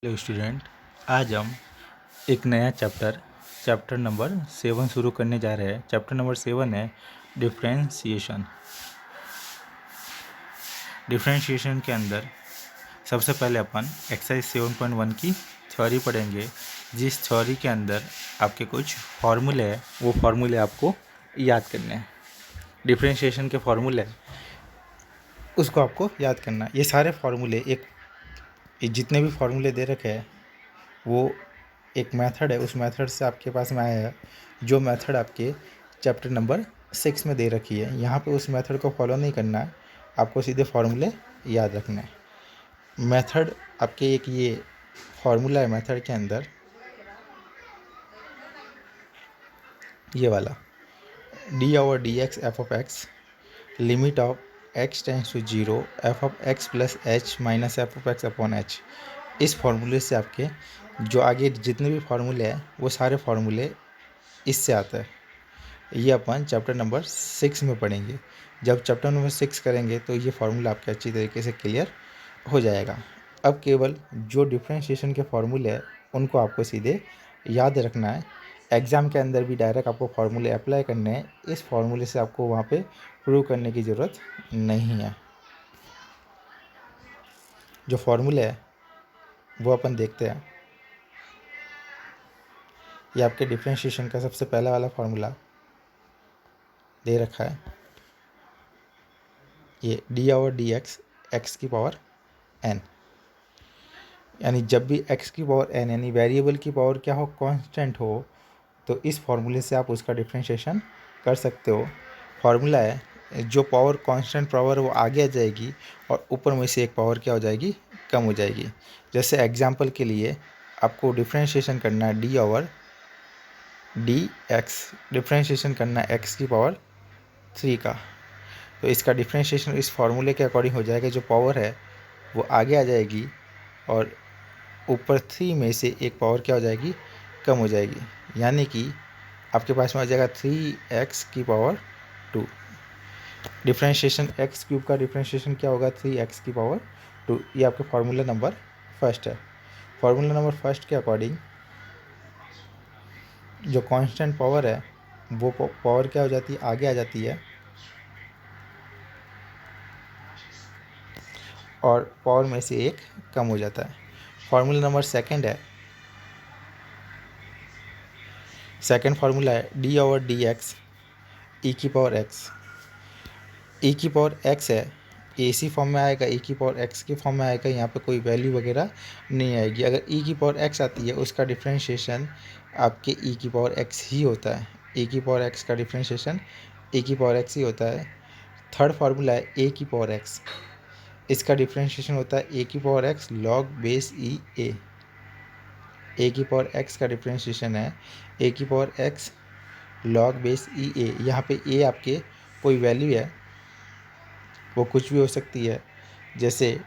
Hello student, आज हम एक नया चैप्टर नंबर 7 शुरू करने जा रहे हैं। चैप्टर नंबर 7 है डिफरेंशिएशन। डिफरेंशिएशन के अंदर सबसे पहले अपन एक्सरसाइज 7.1 की थ्योरी पढ़ेंगे, जिस थ्योरी के अंदर आपके कुछ फार्मूले हैं, वो फार्मूले आपको याद करने हैं। डिफरेंशिएशन के फार्मूले उसको आपको याद करना है। ये सारे फार्मूले जितने भी फार्मूले दे रखे हैं वो एक मेथड है, उस मेथड से आपके पास में आया है, जो मेथड आपके चैप्टर नंबर 6 में दे रखी है। यहाँ पे उस मेथड को फॉलो नहीं करना है, आपको सीधे फार्मूले याद रखना है। मेथड आपके एक ये फार्मूला है, मेथड के अंदर ये वाला d/dx f of x limit of x tends to 0 f of x plus h minus f of x upon h। इस फार्मूले से आपके जो आगे जितने भी फार्मूले हैं वो सारे फार्मूले इससे आता है। ये अपन चैप्टर नंबर 6 में पढ़ेंगे। जब चैप्टर नंबर 6 करेंगे तो ये फार्मूला आपके अच्छी तरीके से क्लियर हो जाएगा। अब केवल जो डिफरेंशिएशन के फार्मूले हैं उनको आपको सीधे याद रखना है। एग्ज़ाम के अंदर भी डायरेक्ट आपको फार्मूले अप्लाई करने हैं। इस फार्मूले से आपको वहाँ पे प्रूव करने की ज़रूरत नहीं है। जो फार्मूले है वो अपन देखते हैं। ये आपके डिफरेंशिएशन का सबसे पहला वाला फार्मूला दे रखा है, ये d/dx x की पावर n। यानी जब भी x की पावर n यानी वेरिएबल की पावर क्या हो, कांस्टेंट हो, तो इस फार्मूले से आप उसका डिफरेंशिएशन कर सकते हो। फार्मूला है जो पावर कांस्टेंट पावर वो आगे आ जाएगी और ऊपर में से एक पावर क्या हो जाएगी, कम हो जाएगी। जैसे एग्जांपल के लिए आपको डिफरेंशिएशन करना है d/dx, डिफरेंशिएशन करना है x की पावर 3 का, तो इसका डिफरेंशिएशन इस फार्मूले के अकॉर्डिंग हो जाएगा। जो पावर है वो आगे आ जाएगी और ऊपर 3 में से एक पावर क्या हो जाएगी, कम हो जाएगी। यानी कि आपके पास में आ जाएगा 3x की पावर 2। डिफरेंशिएशन एक्स क्यूब का डिफरेंशिएशन क्या होगा, 3x की पावर 2। ये आपके फार्मूला नंबर फर्स्ट है। फार्मूला नंबर फर्स्ट के अकॉर्डिंग जो कांस्टेंट पावर है वो पावर क्या हो जाती है, आगे आ जाती है, और पावर में से एक कम हो जाता है। फार्मूला नंबर सेकंड है, सेकंड फार्मूला है d/dx e की पावर x। e की पावर x है, एसी फॉर्म में आएगा, e की पावर x के फॉर्म में आएगा। यहाँ पे कोई वैल्यू वगैरह नहीं आएगी। अगर e की पावर x आती है उसका डिफरेंशिएशन आपके e की पावर x ही होता है। e की पावर x का डिफरेंशिएशन e की पावर x ही होता है। थर्ड फार्मूला है a की पावर x, इसका डिफरेंशिएशन होता है a की power x log base e a। a की पावर x का डिफरेंशिएशन है a की पावर x लॉग बेस ई ए। यहाँ पे a आपके कोई वैल्यू है, वो कुछ भी हो सकती है। जैसे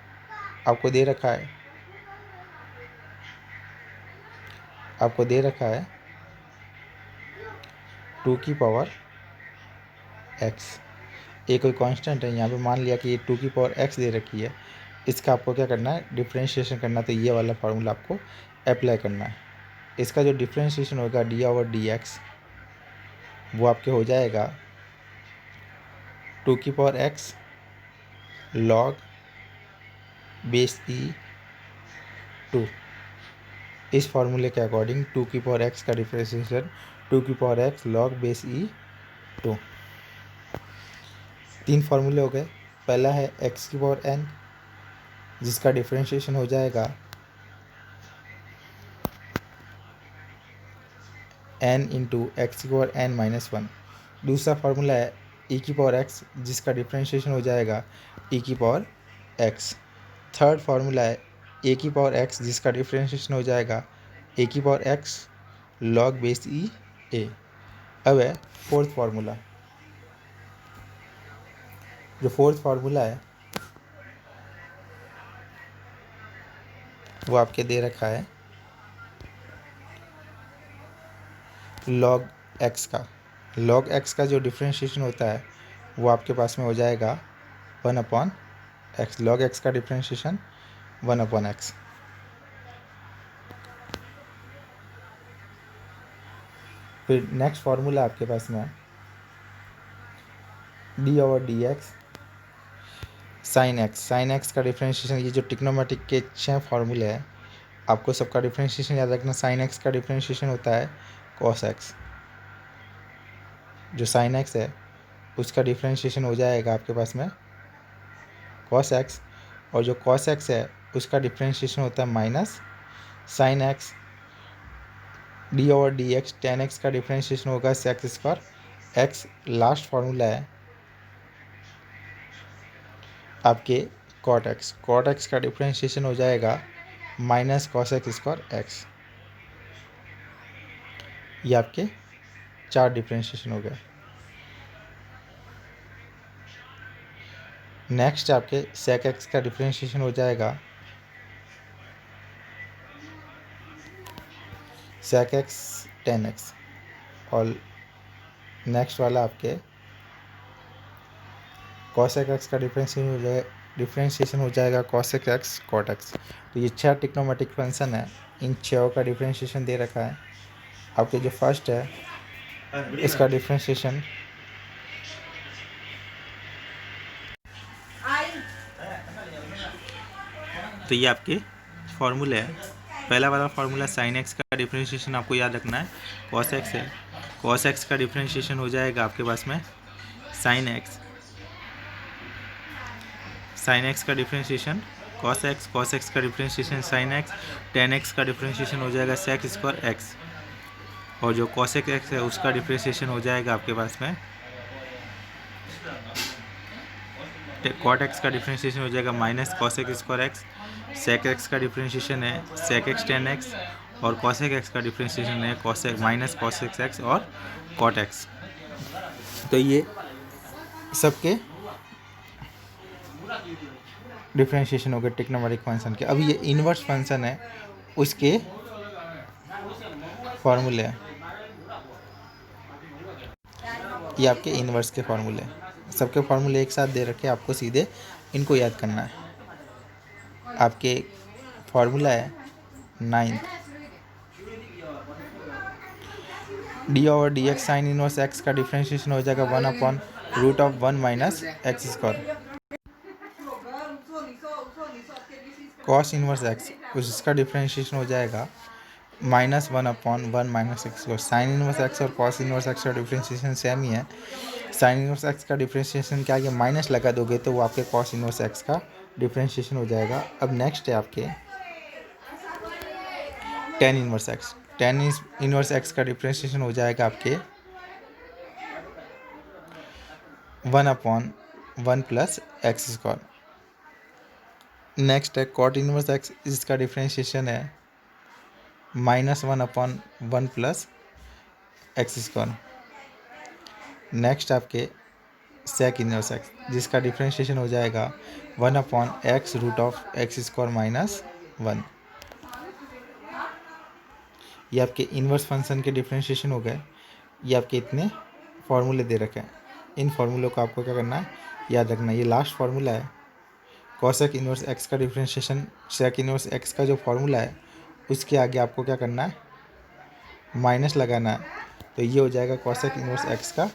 आपको दे रखा है, आपको दे रखा है 2 की पावर x, ये कोई कांस्टेंट है। यहाँ पे मान लिया कि ये 2 की पावर x दे रखी है, इसका आपको क्या करना है, डिफरेंशिएशन करना। तो ये वाला फार्मूला आपको अप्लाई करना है। इसका जो डिफरेंशिएशन होगा d/dx वो आपके हो जाएगा 2 की पावर x लॉग बेस ई 2। इस फार्मूले के अकॉर्डिंग 2 की पावर x का डिफरेंशिएशन 2 की पावर x लॉग बेस ई 2। 3 फार्मूले हो गए। पहला है x की पावर n, जिसका डिफरेंशिएशन हो जाएगा n इंटू एक्स की पावर n माइनस 1। दूसरा फार्मूला है e की पावर x, जिसका डिफरेंशिएशन हो जाएगा e की पावर x। थर्ड फार्मूला है a की पावर x, जिसका डिफरेंशिएशन हो जाएगा a की power x log base E a। अब है फोर्थ फार्मूला। जो फोर्थ फार्मूला है वो आपके दे रखा है लॉग एक्स का। लॉग एक्स का जो डिफरेंशिएशन होता है वो आपके पास में हो जाएगा 1/x। लॉग एक्स का डिफरेंशिएशन 1/x। फिर नेक्स्ट फार्मूला आपके पास में d/dx साइन एक्स का डिफ्रेंशिएशन, ये जो ट्रिग्नोमेट्रिक के 6 फार्मूले हैं आपको सबका डिफ्रेंशिएशन याद रखना। साइन एक्स का डिफ्रेंशिएशन होता है कॉस एक्स, जो साइन एक्स है उसका डिफ्रेंशिएशन हो जाएगा आपके पास में कॉस एक्स, और जो कॉस एक्स है उसका डिफ्रेंशिएशन होता है minus sine x. d/dx tan x का डिफ्रेंशिएशन होगा sec square x. Last formula है आपके कॉट एक्स का डिफ्रेंशिएशन हो जाएगा minus cos x square x. ये आपके 4 डिफ्रेंशिएशन हो गए। नेक्स्ट आपके सेक एक्स का डिफ्रेंशिएशन हो जाएगा सेक एक्स टेन एक्स, और नेक्स्ट वाला आपके कॉसेक एक्स का डिफ्रेंशिएशन हो जाएगा कॉसेक एक्स कॉट एक्स। तो ये 6 ट्रिग्नोमेट्रिक फंक्शन है, इन 6 का डिफ्रेंशिएशन दे रखा है आपके। जो फर्स्ट है इसका डिफ्रेंशिएशन तो ये आपके फार्मूले है। पहला वाला फार्मूला साइन एक्स का डिफ्रेंशिएशन आपको याद रखना है कॉस एक्स है। कॉस एक्स का डिफ्रेंशिएशन हो जाएगा आपके पास में साइन एक्स का डिफ्रेंशिएशन कॉस एक्स का differentiation sine x, tan x का डिफ्रेंशिएशन हो जाएगा सेक स्क्वायर एक्स, और जो कॉसेक एक्स है उसका डिफ्रेंशिएशन हो जाएगा आपके पास में कॉट एक्स का डिफ्रेंशिएशन हो जाएगा minus cosec square x. Sec x का डिफ्रेंशिएशन है सेक एक्स टेन एक्स, और कॉसेक एक्स का डिफ्रेंशिएशन है कॉसेक माइनस कॉसेक एक्स और कॉट एक्स। तो ये सबके डिफ्रेंशिएशन हो गए ट्रिग्नोमेट्रिक फंक्शन के। अब ये इन्वर्स फंक्शन है उसके फॉर्मूले हैं, ये आपके इन्वर्स के फार्मूले। सबके फार्मूले एक साथ दे रखे, आपको सीधे इनको याद करना है। आपके फार्मूला है ninth d/dx sine inverse x का डिफ्रेंशिएशन हो जाएगा 1/√1 minus x square. Cos inverse x उसका डिफ्रेंशिएशन हो जाएगा -1/1 minus x square. Sine inverse x और कॉस इनवर्स एक्स का डिफ्रेंशिएशन सेम ही है। साइन इनवर्स एक्स का डिफ्रेंशिएशन क्या, ये माइनस लगा दोगे तो वो आपके कॉस इनवर्स एक्स का डिफ्रेंशिएशन हो जाएगा। अब नेक्स्ट है आपके टेन इनवर्स एक्स का डिफ्रेंशिएशन हो जाएगा आपके 1/1 प्लस एक्स स्क्वायर। नेक्स्ट है कॉट इनवर्स एक्स, इसका डिफ्रेंशिएशन है -1/1 प्लस एक्स स्क्वायर। नेक्स्ट आपके सेक इनवर्स एक्स, जिसका डिफ्रेंशिएशन हो जाएगा 1/x√x स्क्वायर माइनस 1। ये आपके इन्वर्स फंक्शन के डिफ्रेंशिएशन हो गए। ये आपके इतने फार्मूले दे रखे हैं, इन फार्मूलों को आपको क्या करना है, याद रखना है। ये लास्ट फार्मूला है कॉसेक इन्वर्स एक्स का डिफ्रेंशिएशन। सेक इन्वर्स एक्स का जो फार्मूला है उसके आगे आपको क्या करना है, माइनस लगाना है, तो ये हो जाएगा कॉसेक इन्वर्स एक्स का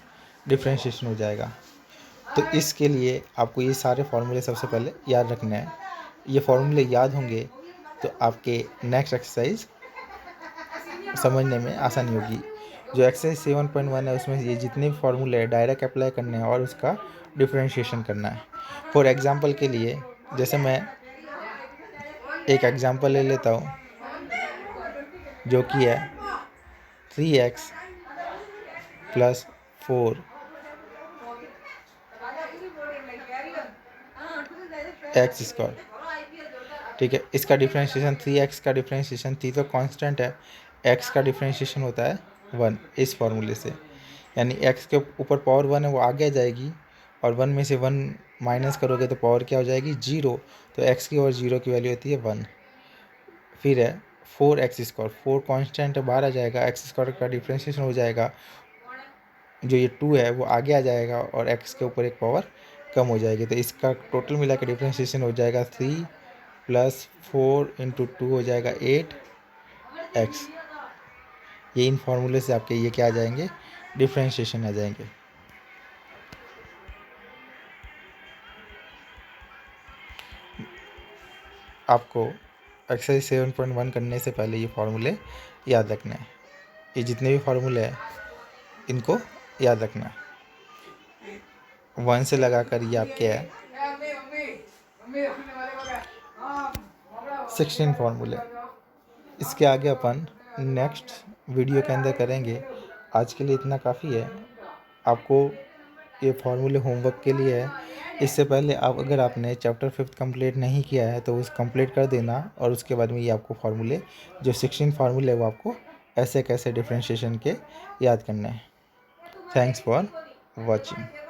डिफ्रेंशिएशन हो जाएगा। तो इसके लिए आपको ये सारे फार्मूले सबसे पहले याद रखने हैं। ये फार्मूले याद होंगे तो आपके नेक्स्ट एक्सरसाइज समझने में आसानी होगी। जो एक्सरसाइज 7.1 है उसमें ये जितने भी फार्मूले हैं डायरेक्ट अप्लाई करने हैं और उसका डिफ्रेंशिएशन करना है। फॉर एग्जांपल के लिए जैसे मैं एक एग्जांपल ले लेता हूँ जो कि है 3x प्लस 4 एक्स स्क्वायर। ठीक है, इसका डिफ्रेंशिएशन 3x का डिफ्रेंशिएशन, 3 तो कांस्टेंट है, x का डिफ्रेंशिएशन होता है 1 इस फार्मूले से। यानी x के ऊपर पावर 1 है वो आगे आ जाएगी, और 1 में से 1 माइनस करोगे तो पावर क्या हो जाएगी 0। तो x की और 0 की वैल्यू होती है 1। फिर है 4x स्क्वायर, 4 कांस्टेंट है बाहर आ जाएगा, x स्क्वायर का डिफ्रेंशिएशन हो जाएगा, जो ये 2 है वो आगे आ जाएगा और x के ऊपर एक पावर कम हो जाएगी। तो इसका टोटल मिला के डिफ्रेंशिएशन हो जाएगा 3 + 4 × 2 हो जाएगा 8x। ये इन फार्मूले से आपके ये क्या आ जाएंगे, डिफ्रेंशिएशन आ जाएंगे। आपको एक्सरसाइज 7.1 करने से पहले ये फार्मूले याद रखना है। ये जितने भी फार्मूले हैं इनको याद रखना है। 1 से लगाकर ये आपके है 16 फार्मूले। इसके आगे अपन नेक्स्ट वीडियो के अंदर करेंगे। आज के लिए इतना काफ़ी है। आपको ये फार्मूले होमवर्क के लिए है। इससे पहले आप अगर आपने चैप्टर 5 कंप्लीट नहीं किया है तो उस कंप्लीट कर देना, और उसके बाद में ये आपको फार्मूले जो 16 फार्मूले है वो आपको ऐसे कैसे डिफ्रेंशिएशन के याद करना है। Thanks for watching.